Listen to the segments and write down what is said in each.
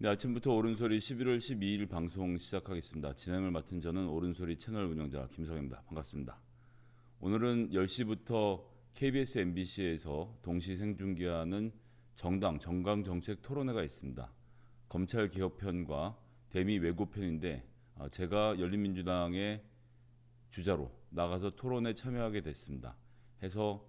네, 아침부터 옳은소리 11월 12일 방송 시작하겠습니다. 진행을 맡은 저는 옳은소리 채널 운영자 김성입니다. 반갑습니다. 오늘은 10시부터 KBS MBC에서 동시 생중계하는 정당 정강정책 토론회가 있습니다. 검찰 개혁편과 대미 왜곡편인데 제가 열린민주당의 주자로 나가서 토론에 참여하게 됐습니다. 해서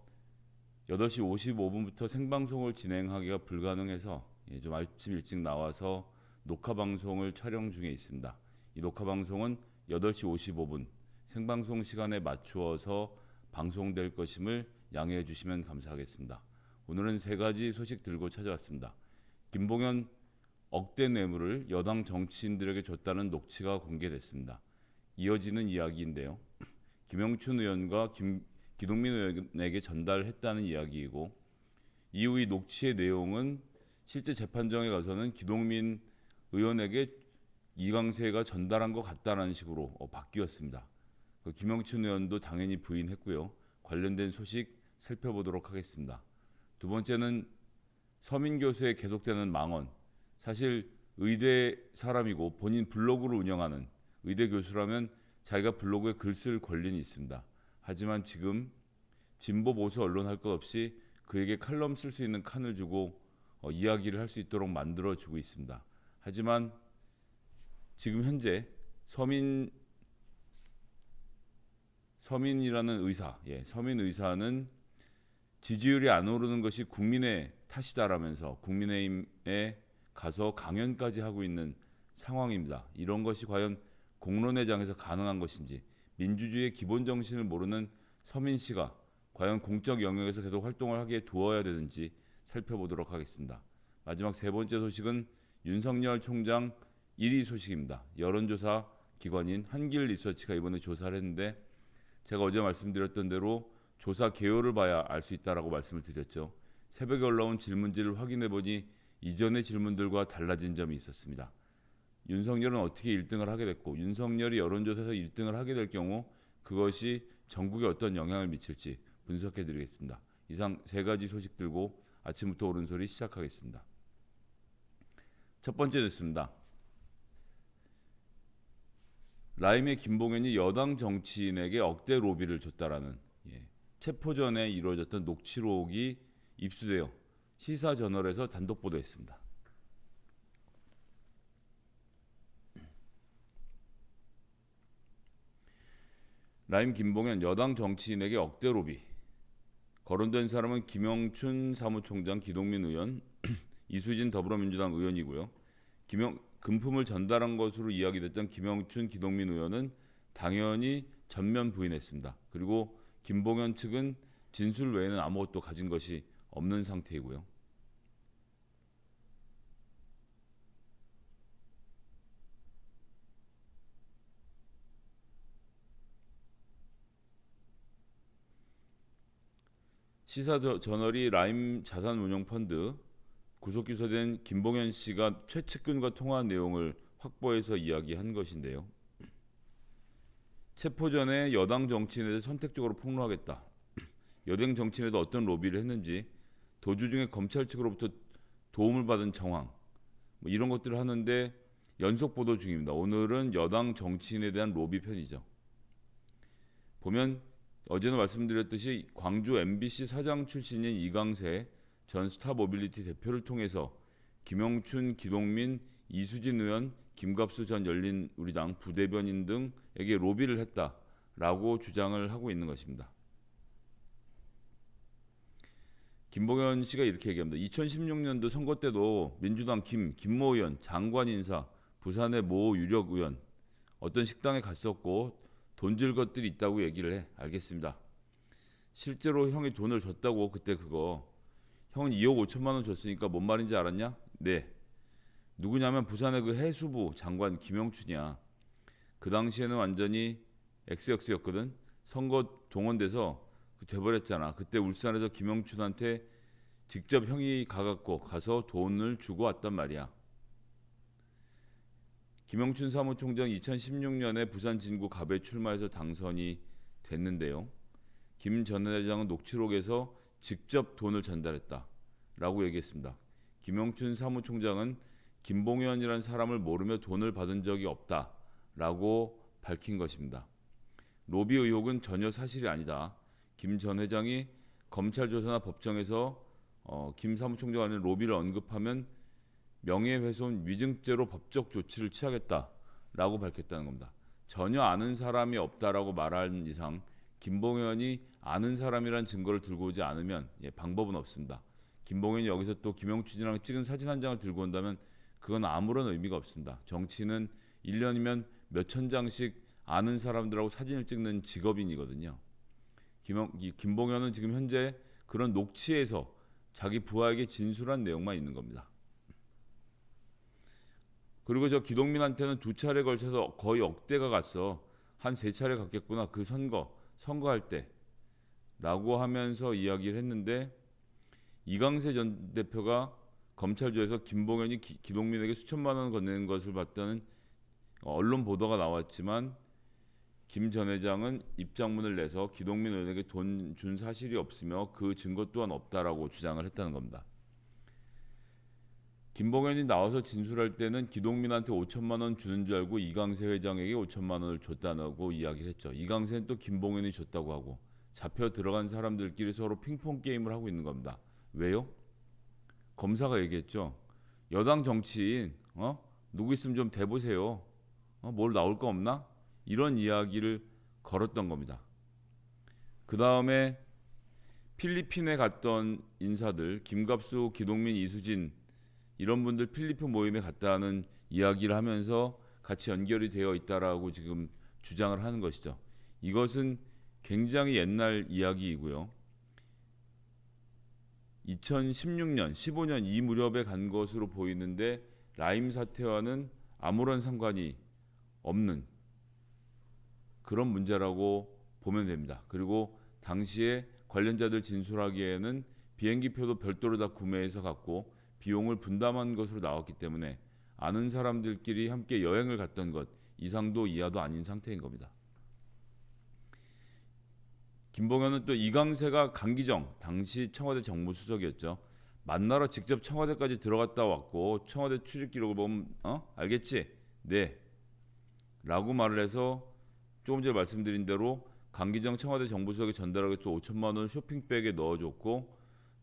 8시 55분부터 생방송을 진행하기가 불가능해서 좀 아침 일찍 나와서 녹화 방송을 촬영 중에 있습니다. 이 녹화 방송은 8시 55분 생방송 시간에 맞추어서 방송될 것임을 양해해 주시면 감사하겠습니다. 오늘은 세 가지 소식 들고 찾아왔습니다. 김봉현 억대 뇌물을 여당 정치인들에게 줬다는 녹취가 공개됐습니다. 이어지는 이야기인데요. 김영춘 의원과 기동민 의원에게 전달했다는 이야기이고, 이후 이 녹취의 내용은 실제 재판정에 가서는 기동민 의원에게 이강세가 전달한 것 같다는 식으로 바뀌었습니다. 김영춘 의원도 당연히 부인했고요. 관련된 소식 살펴보도록 하겠습니다. 두 번째는 서민 교수의 계속되는 망언. 사실 의대 사람이고 본인 블로그를 운영하는 의대 교수라면 자기가 블로그에 글 쓸 권리는 있습니다. 하지만 지금 진보 보수 언론 할 것 없이 그에게 칼럼 쓸 수 있는 칸을 주고 이야기를 할 수 있도록 만들어주고 있습니다. 하지만 지금 현재 서민이라는 의사, 서민 의사는 지지율이 안 오르는 것이 국민의 탓이다라면서 국민의힘에 가서 강연까지 하고 있는 상황입니다. 이런 것이 과연 공론의 장에서 가능한 것인지, 민주주의의 기본 정신을 모르는 서민 씨가 과연 공적 영역에서 계속 활동을 하게 두어야 되는지 살펴보도록 하겠습니다. 마지막 세 번째 소식은 윤석열 총장 1위 소식입니다. 여론조사 기관인 한길리서치가 이번에 조사를 했는데, 제가 어제 말씀드렸던 대로 조사 개요를 봐야 알 수 있다라고 말씀을 드렸죠. 새벽에 올라온 질문지를 확인해 보니 이전의 질문들과 달라진 점이 있었습니다. 윤석열은 어떻게 1등을 하게 됐고, 윤석열이 여론조사에서 1등을 하게 될 경우 그것이 전국에 어떤 영향을 미칠지 분석해 드리겠습니다. 이상 세 가지 소식 들고 아침부터 옳은소리 시작하겠습니다. 첫 번째 뉴스입니다. 라임의 김봉현이 여당 정치인에게 억대 로비를 줬다라는 체포 전에 이루어졌던 녹취록이 입수되어 시사저널에서 단독 보도했습니다. 라임 김봉현 여당 정치인에게 억대 로비. 거론된 사람은 김영춘 사무총장, 기동민 의원, 이수진 더불어민주당 의원이고요. 금품을 전달한 것으로 이야기됐던 김영춘, 기동민 의원은 당연히 전면 부인했습니다. 그리고 김봉현 측은 진술 외에는 아무것도 가진 것이 없는 상태이고요. 시사저널이 라임 자산운용펀드 구속 기소된 김봉현 씨가 최측근과 통화한 내용을 확보해서 이야기한 것인데요. 체포 전에 여당 정치인에 대해 선택적으로 폭로하겠다. 여당 정치인에도 어떤 로비를 했는지, 도주 중에 검찰 측으로부터 도움을 받은 정황, 이런 것들을 하는데 연속 보도 중입니다. 오늘은 여당 정치인에 대한 로비 편이죠. 보면 어제도 말씀드렸듯이 광주 MBC 사장 출신인 이강세 전 스타모빌리티 대표를 통해서 김영춘, 기동민, 이수진 의원, 김갑수 전 열린우리당 부대변인 등에게 로비를 했다라고 주장을 하고 있는 것입니다. 김봉현 씨가 이렇게 얘기합니다. 2016년도 선거 때도 민주당 김모 의원, 장관 인사, 부산의 모 유력 의원 어떤 식당에 갔었고 돈질 것들이 있다고 얘기를 해. 알겠습니다. 실제로 형이 돈을 줬다고. 그때 그거 형은 2억 5천만 원 줬으니까 뭔 말인지 알았냐? 네. 누구냐면 부산의 그 해수부 장관 김영춘이야. 그 당시에는 완전히 XX였거든. 선거 동원돼서 돼버렸잖아. 그때 울산에서 김영춘한테 직접 형이 가서 돈을 주고 왔단 말이야. 김영춘 사무총장 2016년에 부산 진구 갑에 출마해서 당선이 됐는데요. 김 전 회장은 녹취록에서 직접 돈을 전달했다라고 얘기했습니다. 김영춘 사무총장은 김봉현이라는 사람을 모르며 돈을 받은 적이 없다라고 밝힌 것입니다. 로비 의혹은 전혀 사실이 아니다. 김 전 회장이 검찰 조사나 법정에서 김 사무총장 관련 로비를 언급하면 명예훼손 위증죄로 법적 조치를 취하겠다라고 밝혔다는 겁니다. 전혀 아는 사람이 없다라고 말한 이상 김봉현이 아는 사람이란 증거를 들고 오지 않으면 방법은 없습니다. 김봉현이 여기서 또 김영춘이랑 찍은 사진 한 장을 들고 온다면 그건 아무런 의미가 없습니다. 정치는 1년이면 몇천 장씩 아는 사람들하고 사진을 찍는 직업인이거든요. 김봉현은 지금 현재 그런 녹취에서 자기 부하에게 진술한 내용만 있는 겁니다. 그리고 저 기동민한테는 2차례 걸쳐서 거의 억대가 갔어. 한 3차례 갔겠구나. 그 선거할 때라고 하면서 이야기를 했는데 이강세 전 대표가 검찰조에서 김봉현이 기동민에게 수천만 원 건네는 것을 봤다는 언론 보도가 나왔지만 김 전 회장은 입장문을 내서 기동민 의원에게 돈 준 사실이 없으며 그 증거 또한 없다라고 주장을 했다는 겁니다. 김봉현이 나와서 진술할 때는 기동민한테 5천만 원 주는 줄 알고 이강세 회장에게 5천만 원을 줬다고 이야기를 했죠. 이강세는 또 김봉현이 줬다고 하고 잡혀 들어간 사람들끼리 서로 핑퐁 게임을 하고 있는 겁니다. 왜요? 검사가 얘기했죠. 여당 정치인 누구 있으면 좀 대보세요. 뭘 나올 거 없나? 이런 이야기를 걸었던 겁니다. 그 다음에 필리핀에 갔던 인사들 김갑수, 기동민, 이수진 이런 분들 필리핀 모임에 갔다는 이야기를 하면서 같이 연결이 되어 있다라고 지금 주장을 하는 것이죠. 이것은 굉장히 옛날 이야기이고요. 2016년, 15년 이 무렵에 간 것으로 보이는데 라임 사태와는 아무런 상관이 없는 그런 문제라고 보면 됩니다. 그리고 당시에 관련자들 진술하기에는 비행기표도 별도로 다 구매해서 갔고 비용을 분담한 것으로 나왔기 때문에 아는 사람들끼리 함께 여행을 갔던 것 이상도 이하도 아닌 상태인 겁니다. 김봉현은 또 이강세가 강기정 당시 청와대 정무수석이었죠. 만나러 직접 청와대까지 들어갔다 왔고 청와대 출입 기록을 보면 알겠지? 네 라고 말을 해서 조금 전에 말씀드린 대로 강기정 청와대 정무수석이 전달하기 또 5천만 원 쇼핑백에 넣어줬고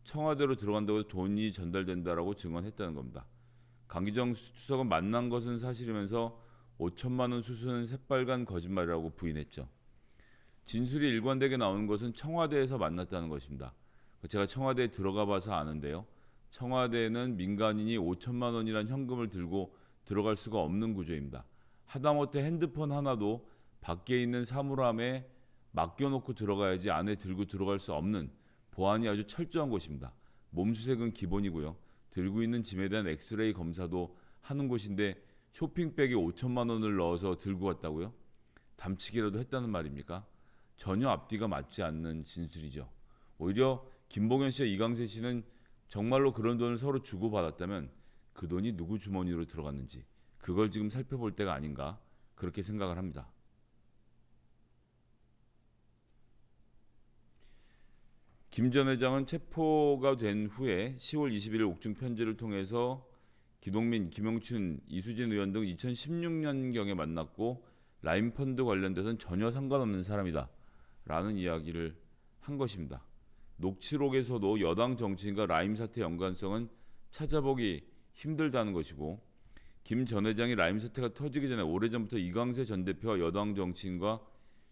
청와대로 들어간다고 해서 돈이 전달된다라고 증언했다는 겁니다. 강기정 수석은 만난 것은 사실이면서 5천만 원 수수는 새빨간 거짓말이라고 부인했죠. 진술이 일관되게 나오는 것은 청와대에서 만났다는 것입니다. 제가 청와대에 들어가 봐서 아는데요. 청와대에는 민간인이 5천만 원이란 현금을 들고 들어갈 수가 없는 구조입니다. 하다못해 핸드폰 하나도 밖에 있는 사물함에 맡겨놓고 들어가야지 안에 들고 들어갈 수 없는 보안이 아주 철저한 곳입니다. 몸수색은 기본이고요. 들고 있는 짐에 대한 엑스레이 검사도 하는 곳인데 쇼핑백에 5천만 원을 넣어서 들고 갔다고요? 담치기라도 했다는 말입니까? 전혀 앞뒤가 맞지 않는 진술이죠. 오히려 김봉현 씨와 이강세 씨는 정말로 그런 돈을 서로 주고받았다면 그 돈이 누구 주머니로 들어갔는지 그걸 지금 살펴볼 때가 아닌가 그렇게 생각을 합니다. 김 전 회장은 체포가 된 후에 10월 21일 옥중 편지를 통해서 기동민, 김영춘, 이수진 의원 등 2016년경에 만났고 라임 펀드 관련돼서는 전혀 상관없는 사람이다 라는 이야기를 한 것입니다. 녹취록에서도 여당 정치인과 라임 사태 연관성은 찾아보기 힘들다는 것이고 김 전 회장이 라임 사태가 터지기 전에 오래전부터 이강세 전 대표와 여당 정치인과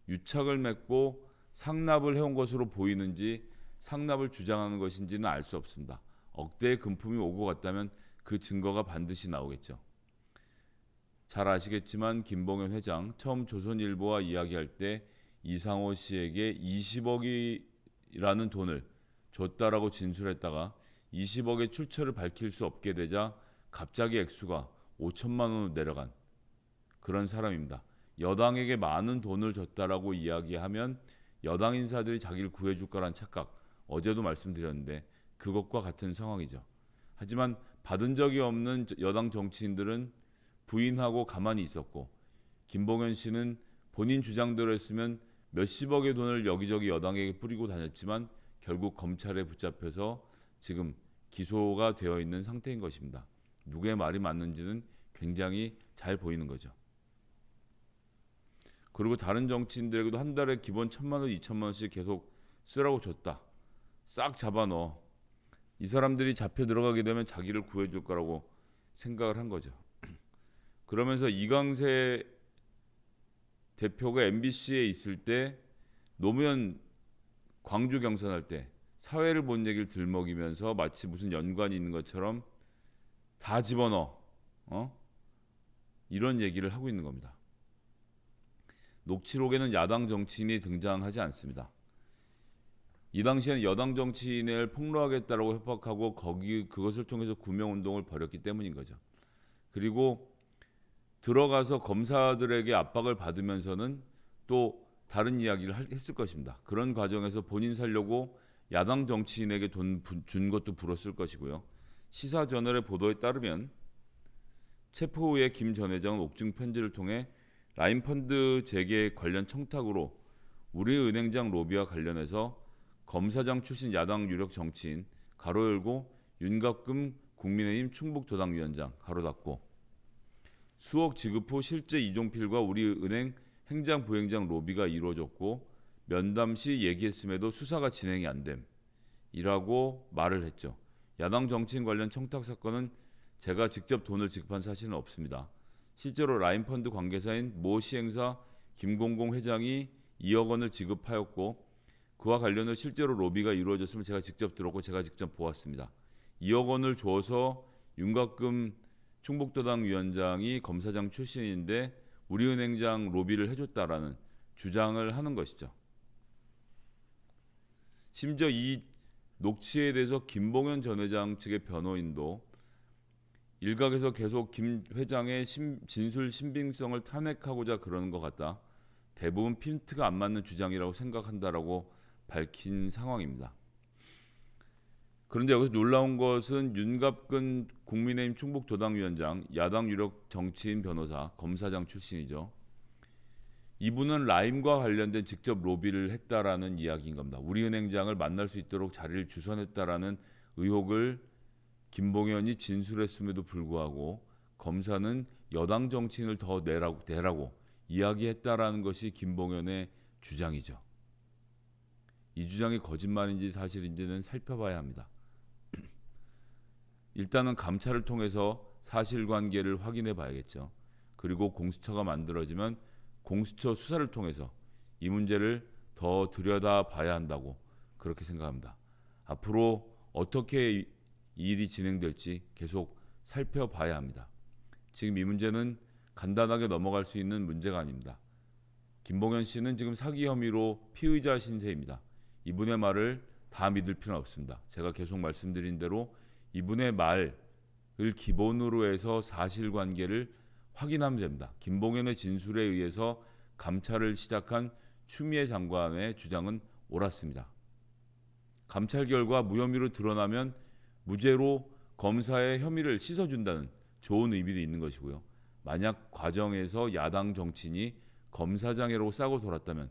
유착을 맺고 상납을 해온 것으로 보이는지 상납을 주장하는 것인지는 알 수 없습니다. 억대의 금품이 오고 갔다면 그 증거가 반드시 나오겠죠. 잘 아시겠지만 김봉현 회장 처음 조선일보와 이야기할 때 이상호 씨에게 20억이라는 돈을 줬다라고 진술했다가 20억의 출처를 밝힐 수 없게 되자 갑자기 액수가 5천만 원으로 내려간 그런 사람입니다. 여당에게 많은 돈을 줬다라고 이야기하면 여당 인사들이 자기를 구해줄 거란 착각 어제도 말씀드렸는데 그것과 같은 상황이죠. 하지만 받은 적이 없는 여당 정치인들은 부인하고 가만히 있었고 김봉현 씨는 본인 주장대로 했으면 몇십억의 돈을 여기저기 여당에게 뿌리고 다녔지만 결국 검찰에 붙잡혀서 지금 기소가 되어 있는 상태인 것입니다. 누구의 말이 맞는지는 굉장히 잘 보이는 거죠. 그리고 다른 정치인들에게도 한 달에 기본 1,000만 원, 2천만 원씩 계속 쓰라고 줬다. 싹 잡아넣어. 이 사람들이 잡혀 들어가게 되면 자기를 구해줄 거라고 생각을 한 거죠. 그러면서 이강세 대표가 MBC에 있을 때 노무현 광주 경선할 때 사회를 본 얘기를 들먹이면서 마치 무슨 연관이 있는 것처럼 다 집어넣어. 이런 얘기를 하고 있는 겁니다. 녹취록에는 야당 정치인이 등장하지 않습니다. 이 당시에는 여당 정치인을 폭로하겠다라고 협박하고 그것을 통해서 구명운동을 벌였기 때문인 거죠. 그리고 들어가서 검사들에게 압박을 받으면서는 또 다른 이야기를 했을 것입니다. 그런 과정에서 본인 살려고 야당 정치인에게 돈 준 것도 불었을 것이고요. 시사저널의 보도에 따르면 체포 후에 김 전 회장은 옥중 편지를 통해 라인펀드 재개 관련 청탁으로 우리은행장 로비와 관련해서 검사장 출신 야당 유력 정치인 가로 열고 윤갑금 국민의힘 충북도당위원장 가로 닫고 수억 지급 후 실제 이종필과 우리은행 행장부행장 로비가 이루어졌고 면담 시 얘기했음에도 수사가 진행이 안 됨이라고 말을 했죠. 야당 정치인 관련 청탁 사건은 제가 직접 돈을 지급한 사실은 없습니다. 실제로 라인펀드 관계사인 모 시행사 김공공 회장이 2억 원을 지급하였고 그와 관련해서 실제로 로비가 이루어졌음을 제가 직접 들었고 제가 직접 보았습니다. 2억 원을 줘서 윤곽금 충북도당 위원장이 검사장 출신인데 우리은행장 로비를 해줬다라는 주장을 하는 것이죠. 심지어 이 녹취에 대해서 김봉현 전 회장 측의 변호인도 일각에서 계속 김 회장의 진술 신빙성을 탄핵하고자 그러는 것 같다. 대부분 핀트가 안 맞는 주장이라고 생각한다라고 밝힌 상황입니다. 그런데 여기서 놀라운 것은 윤갑근 국민의힘 충북도당위원장, 야당 유력 정치인 변호사, 검사장 출신이죠. 이분은 라임과 관련된 직접 로비를 했다라는 이야기인 겁니다. 우리은행장을 만날 수 있도록 자리를 주선했다라는 의혹을 김봉현이 진술했음에도 불구하고 검사는 여당 정치인을 더 내라고 이야기했다라는 것이 김봉현의 주장이죠. 이 주장이 거짓말인지 사실인지는 살펴봐야 합니다. 일단은 감찰을 통해서 사실관계를 확인해 봐야겠죠. 그리고 공수처가 만들어지면 공수처 수사를 통해서 이 문제를 더 들여다봐야 한다고 그렇게 생각합니다. 앞으로 어떻게 일이 진행될지 계속 살펴봐야 합니다. 지금 이 문제는 간단하게 넘어갈 수 있는 문제가 아닙니다. 김봉현 씨는 지금 사기 혐의로 피의자 신세입니다. 이분의 말을 다 믿을 필요는 없습니다. 제가 계속 말씀드린 대로 이분의 말을 기본으로 해서 사실관계를 확인하면 됩니다. 김봉현의 진술에 의해서 감찰을 시작한 추미애 장관의 주장은 옳았습니다. 감찰 결과 무혐의로 드러나면 무죄로 검사의 혐의를 씻어준다는 좋은 의미도 있는 것이고요. 만약 과정에서 야당 정치인이 검사장애로 싸고 돌았다면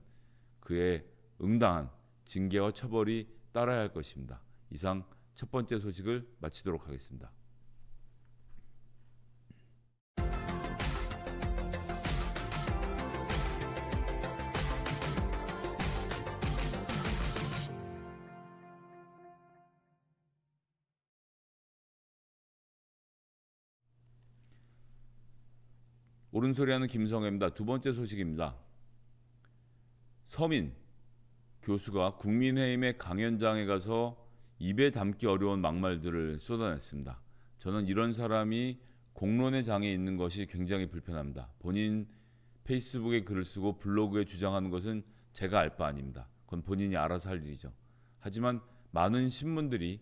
그에 응당한 징계와 처벌이 따라야 할 것입니다. 이상 첫 번째 소식을 마치도록 하겠습니다. 옳은소리하는 김성애입니다. 두 번째 소식입니다. 서민 교수가 국민의힘의 강연장에 가서 입에 담기 어려운 막말들을 쏟아냈습니다. 저는 이런 사람이 공론의 장에 있는 것이 굉장히 불편합니다. 본인 페이스북에 글을 쓰고 블로그에 주장하는 것은 제가 알 바 아닙니다. 그건 본인이 알아서 할 일이죠. 하지만 많은 신문들이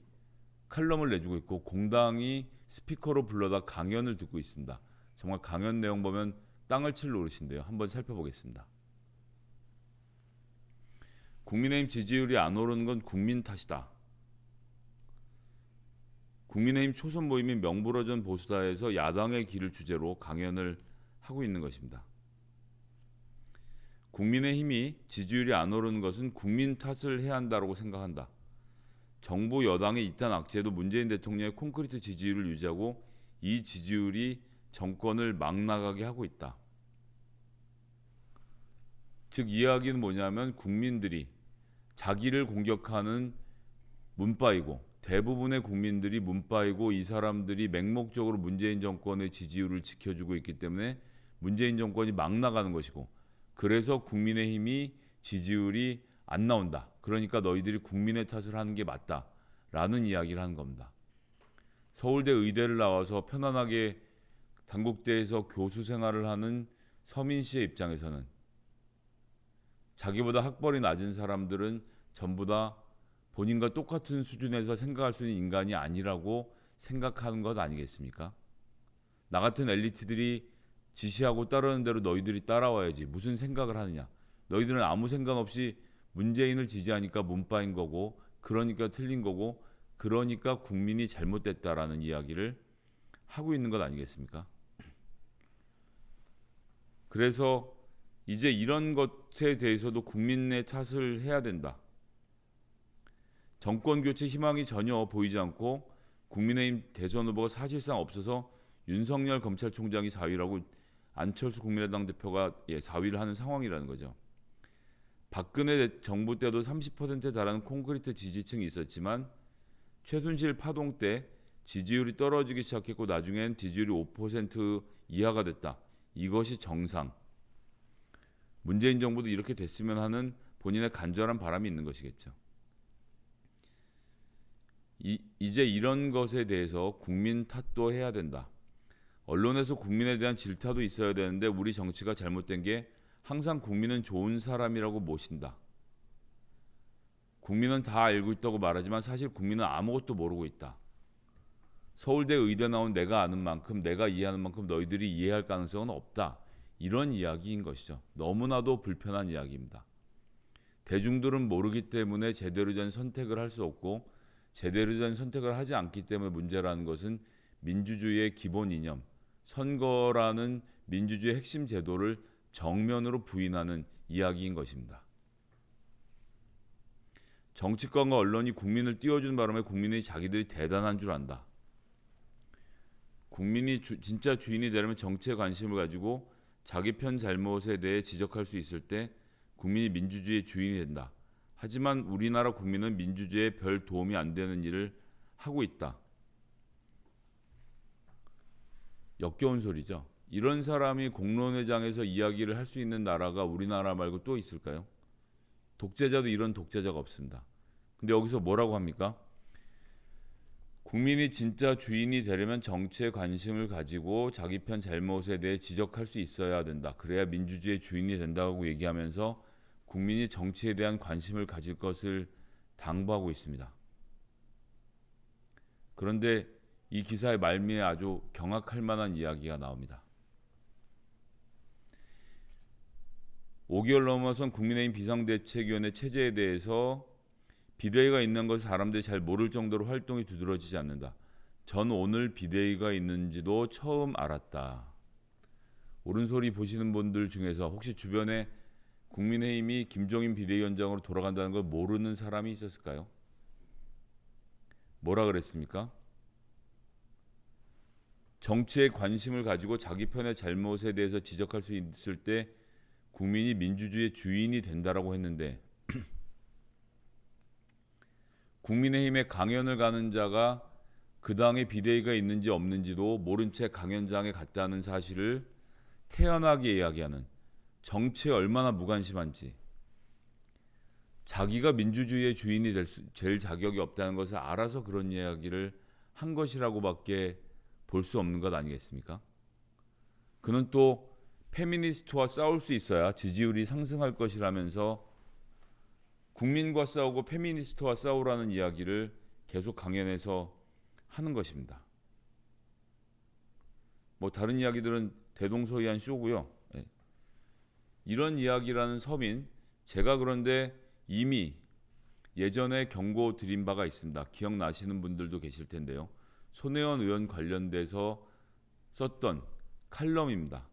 칼럼을 내주고 있고 공당이 스피커로 불러다 강연을 듣고 있습니다. 정말 강연 내용 보면 땅을 칠 노릇인데요. 한번 살펴보겠습니다. 국민의힘 지지율이 안 오르는 건 국민 탓이다. 국민의힘 초선 모임인 명불허전 보수다에서 야당의 길을 주제로 강연을 하고 있는 것입니다. 국민의힘이 지지율이 안 오르는 것은 국민 탓을 해야 한다고 생각한다. 정부 여당의 이딴 악재도 문재인 대통령의 콘크리트 지지율을 유지하고 이 지지율이 정권을 막 나가게 하고 있다. 즉 이야기는 뭐냐면 국민들이 자기를 공격하는 문바이고 대부분의 국민들이 문바이고 이 사람들이 맹목적으로 문재인 정권의 지지율을 지켜주고 있기 때문에 문재인 정권이 막 나가는 것이고 그래서 국민의힘이 지지율이 안 나온다. 그러니까 너희들이 국민의 탓을 하는 게 맞다라는 이야기를 하는 겁니다. 서울대 의대를 나와서 편안하게 단국대에서 교수 생활을 하는 서민 씨의 입장에서는 자기보다 학벌이 낮은 사람들은 전부 다 본인과 똑같은 수준에서 생각할 수 있는 인간이 아니라고 생각하는 것 아니겠습니까? 나 같은 엘리트들이 지시하고 따르는 대로 너희들이 따라와야지. 무슨 생각을 하느냐. 너희들은 아무 생각 없이 문재인을 지지하니까 문바인 거고 그러니까 틀린 거고 그러니까 국민이 잘못됐다라는 이야기를 하고 있는 것 아니겠습니까? 그래서 이제 이런 것에 대해서도 국민의 탓을 해야 된다. 정권 교체 희망이 전혀 보이지 않고 국민의힘 대선 후보가 사실상 없어서 윤석열 검찰총장이 4위라고 안철수 국민의당 대표가 4위를 하는 상황이라는 거죠. 박근혜 정부 때도 30%에 달하는 콘크리트 지지층이 있었지만 최순실 파동 때 지지율이 떨어지기 시작했고 나중엔 지지율이 5% 이하가 됐다. 이것이 정상. 문재인 정부도 이렇게 됐으면 하는 본인의 간절한 바람이 있는 것이겠죠. 이제 이런 것에 대해서 국민 탓도 해야 된다. 언론에서 국민에 대한 질타도 있어야 되는데 우리 정치가 잘못된 게 항상 국민은 좋은 사람이라고 모신다. 국민은 다 알고 있다고 말하지만 사실 국민은 아무것도 모르고 있다. 서울대 의대 나온 내가 아는 만큼 내가 이해하는 만큼 너희들이 이해할 가능성은 없다. 이런 이야기인 것이죠. 너무나도 불편한 이야기입니다. 대중들은 모르기 때문에 제대로 된 선택을 할 수 없고 제대로 된 선택을 하지 않기 때문에 문제라는 것은 민주주의의 기본 이념, 선거라는 민주주의의 핵심 제도를 정면으로 부인하는 이야기인 것입니다. 정치권과 언론이 국민을 띄워준 바람에 국민이 자기들이 대단한 줄 안다. 국민이 진짜 주인이 되려면 정치에 관심을 가지고 자기 편 잘못에 대해 지적할 수 있을 때 국민이 민주주의의 주인이 된다. 하지만 우리나라 국민은 민주주의에 별 도움이 안 되는 일을 하고 있다. 역겨운 소리죠. 이런 사람이 공론회장에서 이야기를 할 수 있는 나라가 우리나라 말고 또 있을까요? 독재자도 이런 독재자가 없습니다. 근데 여기서 뭐라고 합니까? 국민이 진짜 주인이 되려면 정치에 관심을 가지고 자기 편 잘못에 대해 지적할 수 있어야 된다. 그래야 민주주의의 주인이 된다고 얘기하면서 국민이 정치에 대한 관심을 가질 것을 당부하고 있습니다. 그런데 이 기사의 말미에 아주 경악할 만한 이야기가 나옵니다. 5개월 넘어선 국민의힘 비상대책위원회 체제에 대해서 비대위가 있는 것을 사람들이 잘 모를 정도로 활동이 두드러지지 않는다. 전 오늘 비대위가 있는지도 처음 알았다. 옳은 소리 보시는 분들 중에서 혹시 주변에 국민의힘이 김종인 비대위원장으로 돌아간다는 걸 모르는 사람이 있었을까요? 뭐라 그랬습니까? 정치에 관심을 가지고 자기 편의 잘못에 대해서 지적할 수 있을 때 국민이 민주주의의 주인이 된다라고 했는데 국민의힘에 강연을 가는 자가 그 당에 비대위가 있는지 없는지도 모른 채 강연장에 갔다는 사실을 태연하게 이야기하는 정치에 얼마나 무관심한지 자기가 민주주의의 주인이 될 자격이 없다는 것을 알아서 그런 이야기를 한 것이라고밖에 볼 수 없는 것 아니겠습니까? 그는 또 페미니스트와 싸울 수 있어야 지지율이 상승할 것이라면서 국민과 싸우고 페미니스트와 싸우라는 이야기를 계속 강연에서 하는 것입니다. 뭐 다른 이야기들은 대동소이한 쇼고요. 이런 이야기라는 서민, 제가 그런데 이미 예전에 경고 드린 바가 있습니다. 기억나시는 분들도 계실 텐데요. 손혜원 의원 관련돼서 썼던 칼럼입니다.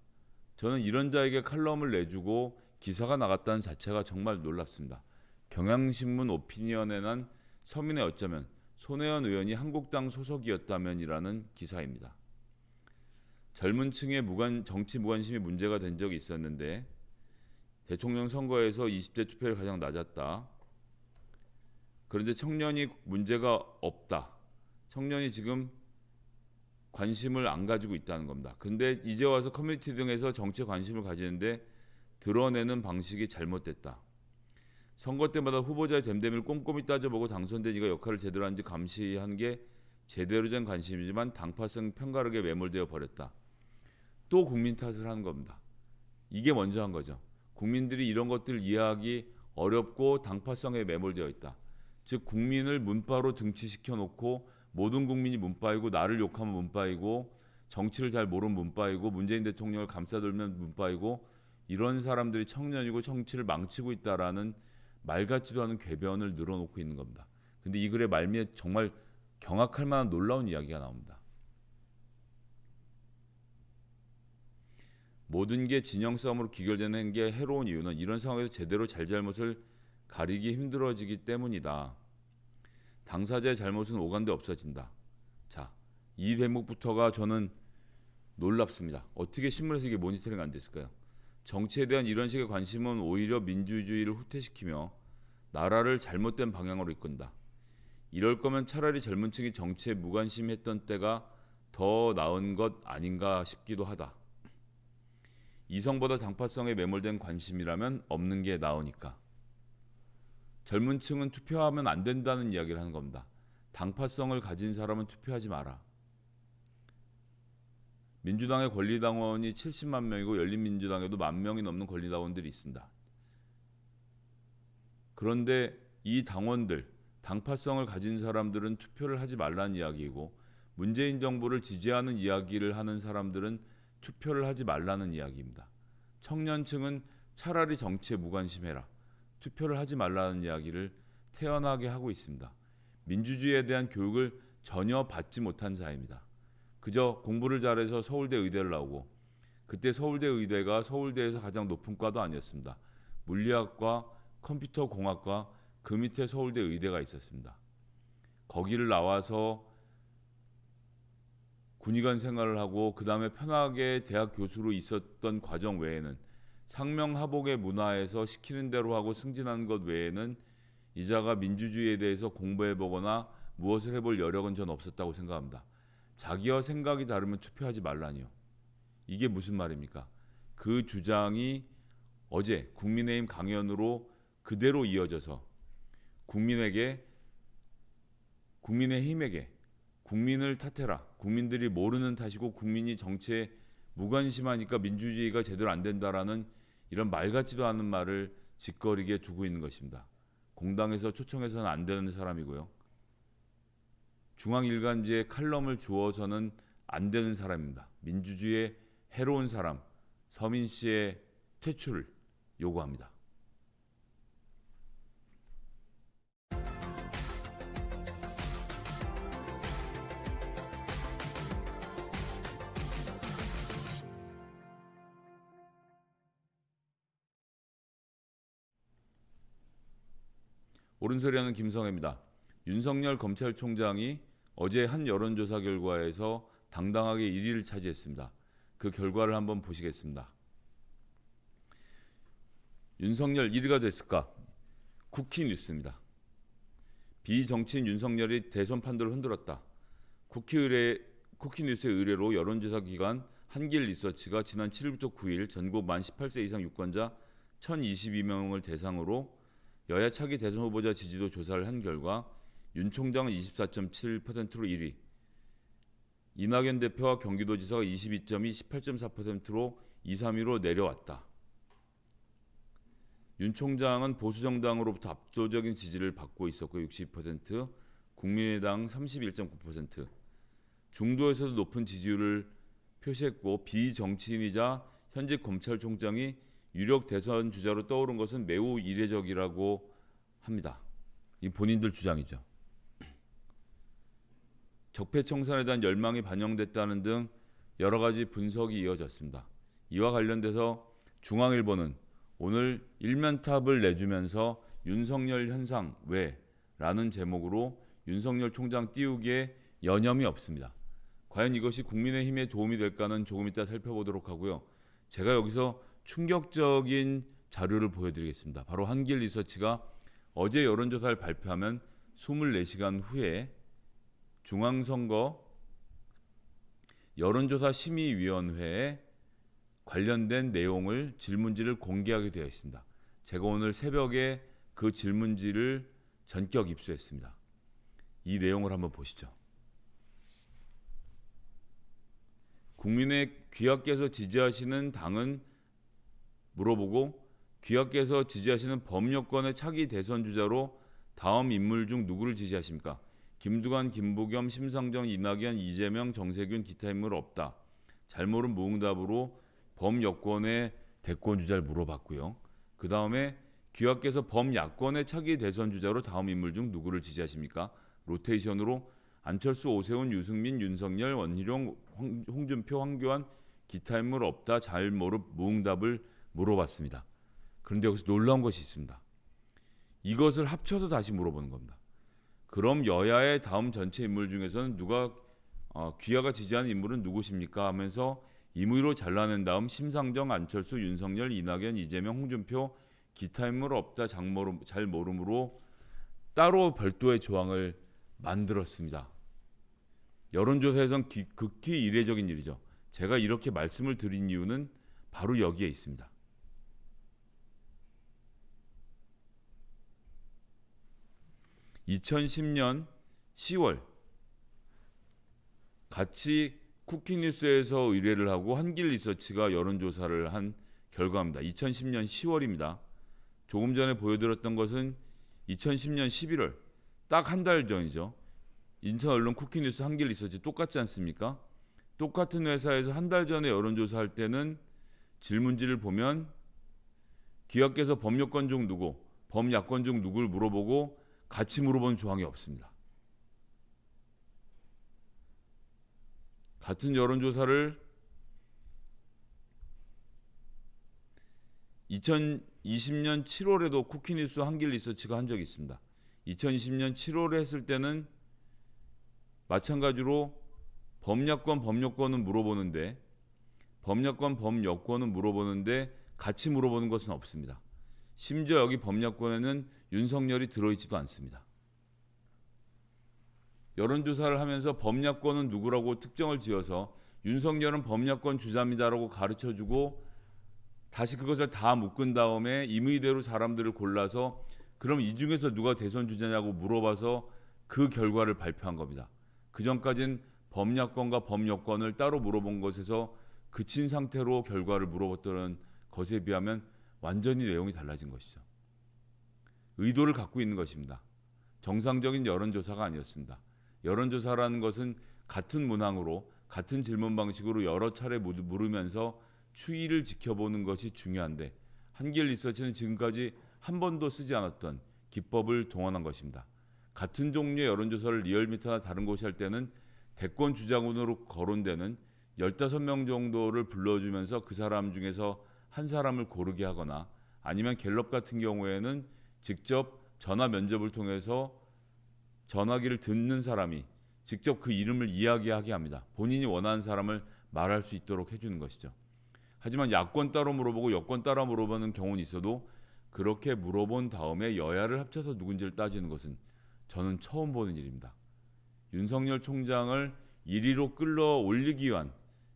저는 이런 자에게 칼럼을 내주고 기사가 나갔다는 자체가 정말 놀랍습니다. 경향신문 오피니언에 난 서민의 어쩌면 손혜원 의원이 한국당 소속이었다면이라는 기사입니다. 젊은 층의 정치 무관심이 문제가 된 적이 있었는데 대통령 선거에서 20대 투표율이 가장 낮았다. 그런데 청년이 문제가 없다. 청년이 지금 관심을 안 가지고 있다는 겁니다. 근데 이제 와서 커뮤니티 등에서 정치에 관심을 가지는데 드러내는 방식이 잘못됐다. 선거 때마다 후보자의 됨됨이를 꼼꼼히 따져보고 당선된 이가 역할을 제대로 하는지 감시한 게 제대로 된 관심이지만 당파성 편가르게 매몰되어 버렸다. 또 국민 탓을 하는 겁니다. 이게 먼저 한 거죠. 국민들이 이런 것들 이해하기 어렵고 당파성에 매몰되어 있다. 즉 국민을 문바로 등치시켜 놓고 모든 국민이 문바이고 나를 욕하면 문바이고 정치를 잘 모르는 문바이고 문재인 대통령을 감싸돌면 문바이고 이런 사람들이 청년이고 정치를 망치고 있다라는 말 같지도 않은 궤변을 늘어놓고 있는 겁니다. 근데 이 글의 말미에 정말 경악할 만한 놀라운 이야기가 나옵니다. 모든 게 진영 싸움으로 귀결되는 게 해로운 이유는 이런 상황에서 제대로 잘잘못을 가리기 힘들어지기 때문이다. 당사자의 잘못은 오간데 없어진다. 자, 이 대목부터가 저는 놀랍습니다. 어떻게 신문에서 이게 모니터링 안 됐을까요? 정치에 대한 이런 식의 관심은 오히려 민주주의를 후퇴시키며 나라를 잘못된 방향으로 이끈다. 이럴 거면 차라리 젊은 층이 정치에 무관심했던 때가 더 나은 것 아닌가 싶기도 하다. 이성보다 당파성에 매몰된 관심이라면 없는 게 나으니까. 젊은 층은 투표하면 안 된다는 이야기를 하는 겁니다. 당파성을 가진 사람은 투표하지 마라. 민주당의 권리당원이 70만 명이고 열린민주당에도 10,000명이 넘는 권리당원들이 있습니다. 그런데 이 당원들, 당파성을 가진 사람들은 투표를 하지 말라는 이야기이고 문재인 정부를 지지하는 이야기를 하는 사람들은 투표를 하지 말라는 이야기입니다. 청년층은 차라리 정치에 무관심해라. 투표를 하지 말라는 이야기를 태연하게 하고 있습니다. 민주주의에 대한 교육을 전혀 받지 못한 자입니다. 그저 공부를 잘해서 서울대 의대를 나오고 그때 서울대 의대가 서울대에서 가장 높은 과도 아니었습니다. 물리학과, 컴퓨터공학과 그 밑에 서울대 의대가 있었습니다. 거기를 나와서 군의관 생활을 하고 그 다음에 편하게 대학 교수로 있었던 과정 외에는 상명하복의 문화에서 시키는 대로 하고 승진하는 것 외에는 이자가 민주주의에 대해서 공부해보거나 무엇을 해볼 여력은 전 없었다고 생각합니다. 자기와 생각이 다르면 투표하지 말라니요. 이게 무슨 말입니까? 그 주장이 어제 국민의힘 강연으로 그대로 이어져서 국민힘에게 국민을 탓해라. 국민들이 모르는 탓이고 국민이 정치에 무관심하니까 민주주의가 제대로 안 된다라는 이런 말 같지도 않은 말을 짓거리게 두고 있는 것입니다. 공당에서 초청해서는 안 되는 사람이고요. 중앙일간지에 칼럼을 주어서는 안 되는 사람입니다. 민주주의에 해로운 사람, 서민 씨의 퇴출을 요구합니다. 옳은소리하는 김성애입니다. 윤석열 검찰총장이 어제 한 여론조사 결과에서 당당하게 1위를 차지했습니다. 그 결과를 한번 보시겠습니다. 윤석열 1위가 됐을까? 쿠키뉴스입니다. 비정치인 윤석열이 대선 판도를 흔들었다. 쿠키뉴스의 의뢰로 여론조사 기관 한길리서치가 지난 7일부터 9일 전국 만 18세 이상 유권자 1,022명을 대상으로 여야 차기 대선 후보자 지지도 조사를 한 결과 윤 총장은 24.7%로 1위, 이낙연 대표와 경기도지사가 22.2, 18.4%로 2, 3위로 내려왔다. 윤 총장은 보수정당으로부터 압도적인 지지를 받고 있었고 60%, 국민의당 31.9%, 중도에서도 높은 지지율을 표시했고 비정치인이자 현직 검찰총장이 유력 대선 주자로 떠오른 것은 매우 이례적이라고 합니다. 이 본인들 주장이죠. 적폐청산에 대한 열망이 반영됐다는 등 여러 가지 분석이 이어졌습니다. 이와 관련돼서 중앙일보는 오늘 일면탑을 내주면서 윤석열 현상 왜라는 제목으로 윤석열 총장 띄우기에 여념이 없습니다. 과연 이것이 국민의힘에 도움이 될까는 조금 이따 살펴보도록 하고요. 제가 여기서 충격적인 자료를 보여드리겠습니다. 바로 한길 리서치가 어제 여론조사를 발표하면 24시간 후에 중앙선거 여론조사 심의위원회에 관련된 내용을 질문지를 공개하게 되어 있습니다. 제가 오늘 새벽에 그 질문지를 전격 입수했습니다. 이 내용을 한번 보시죠. 국민의 귀하께서 지지하시는 당은 물어보고 귀하께서 지지하시는 범여권의 차기 대선 주자로 다음 인물 중 누구를 지지하십니까? 김두관, 김부겸, 심상정, 이낙연, 이재명, 정세균 기타 인물 없다. 잘 모른 무응답으로 범여권의 대권 주자를 물어봤고요. 그 다음에 귀하께서 범야권의 차기 대선 주자로 다음 인물 중 누구를 지지하십니까? 로테이션으로 안철수, 오세훈, 유승민, 윤석열, 원희룡, 홍준표, 황교안 기타 인물 없다. 잘 모른 무응답을 물어봤습니다. 그런데 여기서 놀라운 것이 있습니다. 이것을 합쳐서 다시 물어보는 겁니다. 그럼 여야의 다음 전체 인물 중에서는 누가 귀하가 지지하는 인물은 누구십니까? 하면서 임의로 잘라낸 다음 심상정, 안철수, 윤석열, 이낙연, 이재명, 홍준표 기타 인물 없다. 잘 모름으로 따로 별도의 조항을 만들었습니다. 여론조사에선 극히 이례적인 일이죠. 제가 이렇게 말씀을 드린 이유는 바로 여기에 있습니다. 2010년 10월 같이 쿠키뉴스에서 의뢰를 하고 한길 리서치가 여론조사를 한 결과입니다. 2010년 10월입니다. 조금 전에 보여드렸던 것은 2010년 11월 딱 한 달 전이죠. 인천 언론 쿠키뉴스 한길 리서치 똑같지 않습니까? 똑같은 회사에서 한 달 전에 여론조사할 때는 질문지를 보면 귀하께서 범여권 중 누구, 범야권 중 누구를 물어보고 같이 물어보는 조항이 없습니다. 같은 여론조사를 2020년 7월에도 쿠키뉴스 한길 리서치가 한 적이 있습니다. 2020년 7월에 했을 때는 마찬가지로 범야권, 범여권은 물어보는데 범야권, 범여권은 물어보는데 같이 물어보는 것은 없습니다. 심지어 여기 범야권에는 윤석열이 들어있지도 않습니다. 여론조사를 하면서 범야권은 누구라고 특정을 지어서 윤석열은 범야권 주자입니다라고 가르쳐주고 다시 그것을 다 묶은 다음에 임의대로 사람들을 골라서 그럼 이 중에서 누가 대선 주자냐고 물어봐서 그 결과를 발표한 겁니다. 그 전까지는 범야권과 범여권을 따로 물어본 것에서 그친 상태로 결과를 물어봤던 것에 비하면 완전히 내용이 달라진 것이죠. 의도를 갖고 있는 것입니다. 정상적인 여론조사가 아니었습니다. 여론조사라는 것은 같은 문항으로 같은 질문 방식으로 여러 차례 물으면서 추이를 지켜보는 것이 중요한데 한길 리서치는 지금까지 한 번도 쓰지 않았던 기법을 동원한 것입니다. 같은 종류의 여론조사를 리얼미터나 다른 곳이 할 때는 대권 주자군으로 거론되는 15명 정도를 불러주면서 그 사람 중에서 한 사람을 고르게 하거나 아니면 갤럽 같은 경우에는 직접 전화 면접을 통해서 전화기를 듣는 사람이 직접 그 이름을 이야기하게 합니다. 본인이 원하는 사람을 말할 수 있도록 해주는 것이죠. 하지만 야권 따로 물어보고 여권 따로 물어보는 경우는 있어도 그렇게 물어본 다음에 여야를 합쳐서 누군지를 따지는 것은 저는 처음 보는 일입니다. 윤석열 총장을 1위로 끌어올리기 위한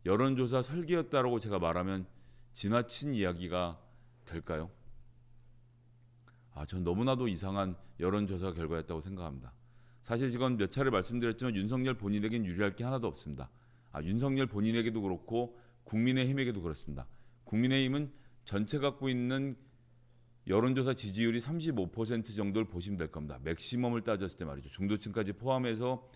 여론조사 설계였다라고 제가 말하면 지나친 이야기가 될까요? 전 너무나도 이상한 여론조사 결과였다고 생각합니다. 사실 지금 몇 차례 말씀드렸지만 윤석열 본인에겐 유리할 게 하나도 없습니다. 윤석열 본인에게도 그렇고 국민의힘에게도 그렇습니다. 국민의힘은 전체 갖고 있는 여론조사 지지율이 35% 정도를 보시면 될 겁니다. 맥시멈을 따졌을 때 말이죠. 중도층까지 포함해서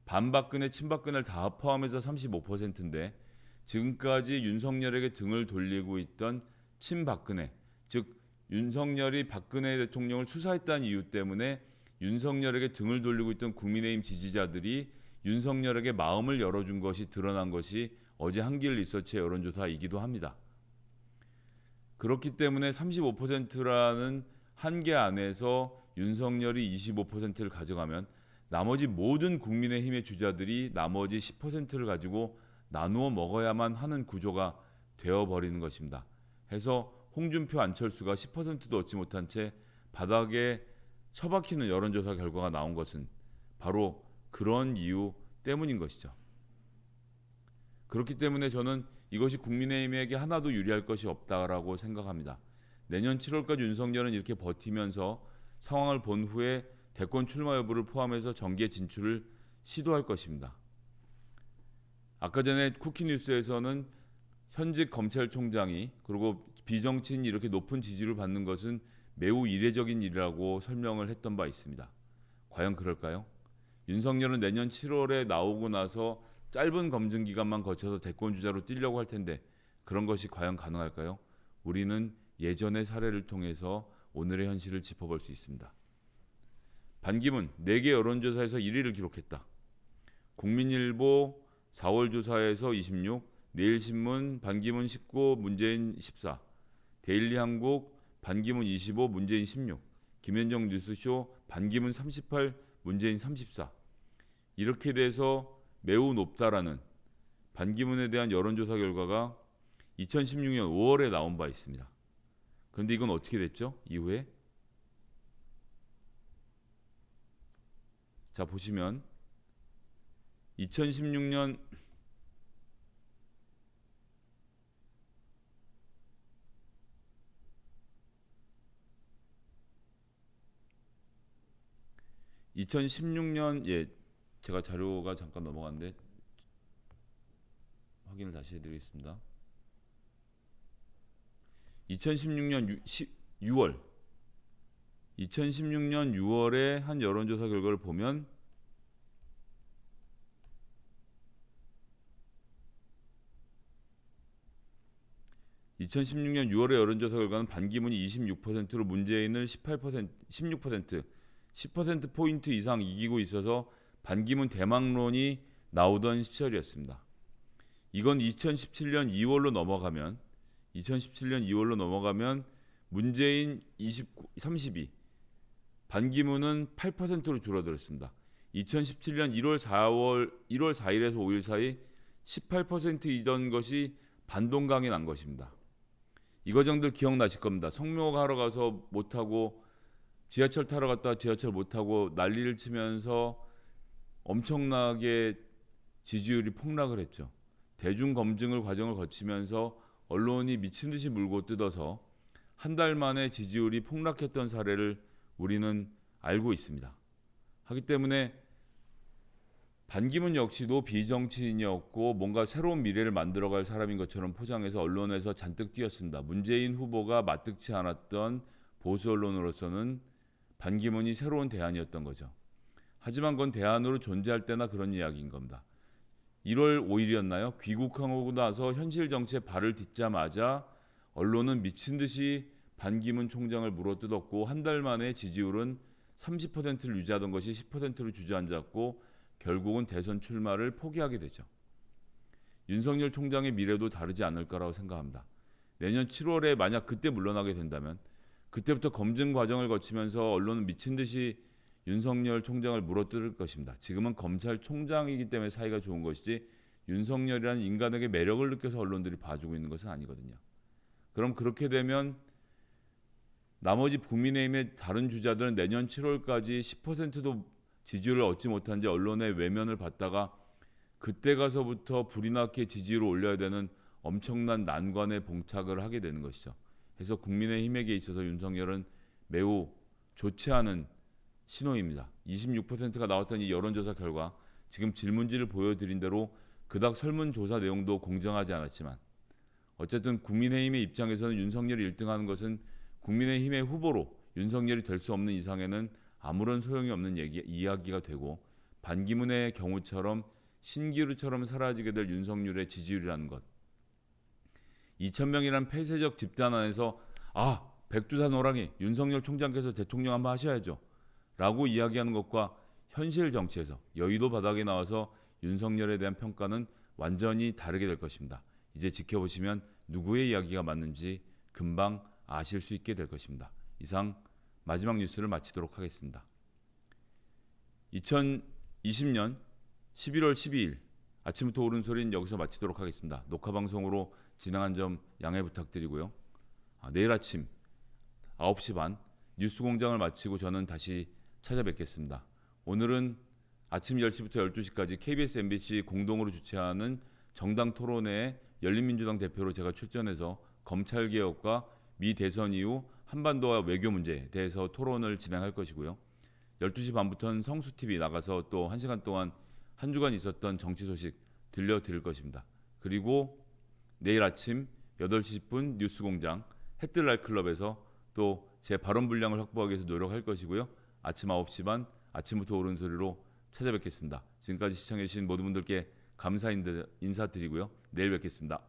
반박근혜, 친박근혜를 다 포함해서 35%인데 지금까지 윤석열에게 등을 돌리고 있던 친박근혜, 즉 윤석열이 박근혜 대통령을 수사했다는 이유 때문에 윤석열에게 등을 돌리고 있던 국민의힘 지지자들이 윤석열에게 마음을 열어준 것이 드러난 것이 어제 한길 리서치의 여론조사이기도 합니다. 그렇기 때문에 35%라는 한계 안에서 윤석열이 25%를 가져가면 나머지 모든 국민의힘의 주자들이 나머지 10%를 가지고 나누어 먹어야만 하는 구조가 되어버리는 것입니다. 해서 홍준표, 안철수가 10%도 얻지 못한 채 바닥에 처박히는 여론조사 결과가 나온 것은 바로 그런 이유 때문인 것이죠. 그렇기 때문에 저는 이것이 국민의힘에게 하나도 유리할 것이 없다라고 생각합니다. 내년 7월까지 윤석열은 이렇게 버티면서 상황을 본 후에 대권 출마 여부를 포함해서 정계 진출을 시도할 것입니다. 아까 전에 쿠키뉴스에서는 현직 검찰총장이 그리고 비정치인이 이렇게 높은 지지를 받는 것은 매우 이례적인 일이라고 설명을 했던 바 있습니다. 과연 그럴까요? 윤석열은 내년 7월에 나오고 나서 짧은 검증 기간만 거쳐서 대권 주자로 뛰려고 할 텐데 그런 것이 과연 가능할까요? 우리는 예전의 사례를 통해서 오늘의 현실을 짚어볼 수 있습니다. 반기문 4개 여론조사에서 1위를 기록했다. 국민일보 4월 조사에서 26, 내일신문 반기문 19, 문재인 14, 데일리한국 반기문 25, 문재인 16, 김현정 뉴스쇼 반기문 38, 문재인 34. 이렇게 돼서 매우 높다라는 반기문에 대한 여론조사 결과가 2016년 5월에 나온 바 있습니다. 그런데 이건 어떻게 됐죠? 이후에 자 보시면 2016년 2016년 제가 자료가 잠깐 넘어갔는데 확인을 다시 해드리겠습니다. 2016년 6월 2016년 6월에 한 여론조사 결과를 보면 (2016년 6월의) 여론조사 결과는 반기문이 26%로 문재인을 18%, 16%, 10%포인트 이상 이기고 있어서 반기문 대망론이 나오던 시절이었습니다. 이건 2017년 2월로 넘어가면 문재인 32, 반기문은 8%로 줄어들었습니다. 2017년 1월 4일에서 5일 사이 18%이던 것이 반동강이 난 것입니다. 이 과정들 기억나실 겁니다. 성묘가 하러 가서 못하고 지하철 타러 갔다가 지하철 못타고 난리를 치면서 엄청나게 지지율이 폭락을 했죠. 대중검증을 과정을 거치면서 언론이 미친 듯이 물고 뜯어서 한 달 만에 지지율이 폭락했던 사례를 우리는 알고 있습니다. 하기 때문에 반기문 역시도 비정치인이었고 뭔가 새로운 미래를 만들어갈 사람인 것처럼 포장해서 언론에서 잔뜩 띄었습니다. 문재인 후보가 마뜩치 않았던 보수 언론으로서는 반기문이 새로운 대안이었던 거죠. 하지만 그건 대안으로 존재할 때나 그런 이야기인 겁니다. 1월 5일이었나요? 귀국하고 나서 현실 정치에 발을 딛자마자 언론은 미친 듯이 반기문 총장을 물어뜯었고 한 달 만에 지지율은 30%를 유지하던 것이 10%로 주저앉았고 결국은 대선 출마를 포기하게 되죠. 윤석열 총장의 미래도 다르지 않을 거라고 생각합니다. 내년 7월에 만약 그때 물러나게 된다면 그때부터 검증 과정을 거치면서 언론은 미친 듯이 윤석열 총장을 물어뜯을 것입니다. 지금은 검찰총장이기 때문에 사이가 좋은 것이지 윤석열이라는 인간에게 매력을 느껴서 언론들이 봐주고 있는 것은 아니거든요. 그럼 그렇게 되면 나머지 국민의힘의 다른 주자들은 내년 7월까지 10%도 지지율을 얻지 못한 채 언론의 외면을 받다가 그때 가서부터 불이 나게 지지율을 올려야 되는 엄청난 난관에 봉착을 하게 되는 것이죠. 그래서 국민의힘에게 있어서 윤석열은 매우 좋지 않은 신호입니다. 26%가 나왔던 이 여론조사 결과 지금 질문지를 보여드린 대로 그닥 설문조사 내용도 공정하지 않았지만 어쨌든 국민의힘의 입장에서는 윤석열이 1등하는 것은 국민의힘의 후보로 윤석열이 될 수 없는 이상에는 아무런 소용이 없는 이야기가 되고 반기문의 경우처럼 신기루처럼 사라지게 될 윤석열의 지지율이라는 것 2,000명이라는 폐쇄적 집단 안에서 백두산 호랑이 윤석열 총장께서 대통령 한번 하셔야죠 라고 이야기하는 것과 현실 정치에서 여의도 바닥에 나와서 윤석열에 대한 평가는 완전히 다르게 될 것입니다. 이제 지켜보시면 누구의 이야기가 맞는지 금방 아실 수 있게 될 것입니다. 이상 마지막 뉴스를 마치도록 하겠습니다. 2020년 11월 12일 아침부터 옳은 소리는 여기서 마치도록 하겠습니다. 녹화 방송으로 진행한 점 양해 부탁드리고요. 내일 아침 9시 반 뉴스공장을 마치고 저는 다시 찾아뵙겠습니다. 오늘은 아침 10시부터 12시까지 KBS, MBC 공동으로 주최하는 정당 토론회에 열린민주당 대표로 제가 출전해서 검찰개혁과 미 대선 이후 한반도와 외교 문제에 대해서 토론을 진행할 것이고요. 12시 반부터는 성수TV 나가서 또 1시간 동안 한 주간 있었던 정치 소식 들려드릴 것입니다. 그리고 내일 아침 8시 10분 뉴스공장 해뜰날 클럽에서 또 제 발언 분량을 확보하기 위해서 노력할 것이고요. 아침 9시 반 아침부터 옳은 소리로 찾아뵙겠습니다. 지금까지 시청해주신 모든 분들께 감사 인사드리고요. 내일 뵙겠습니다.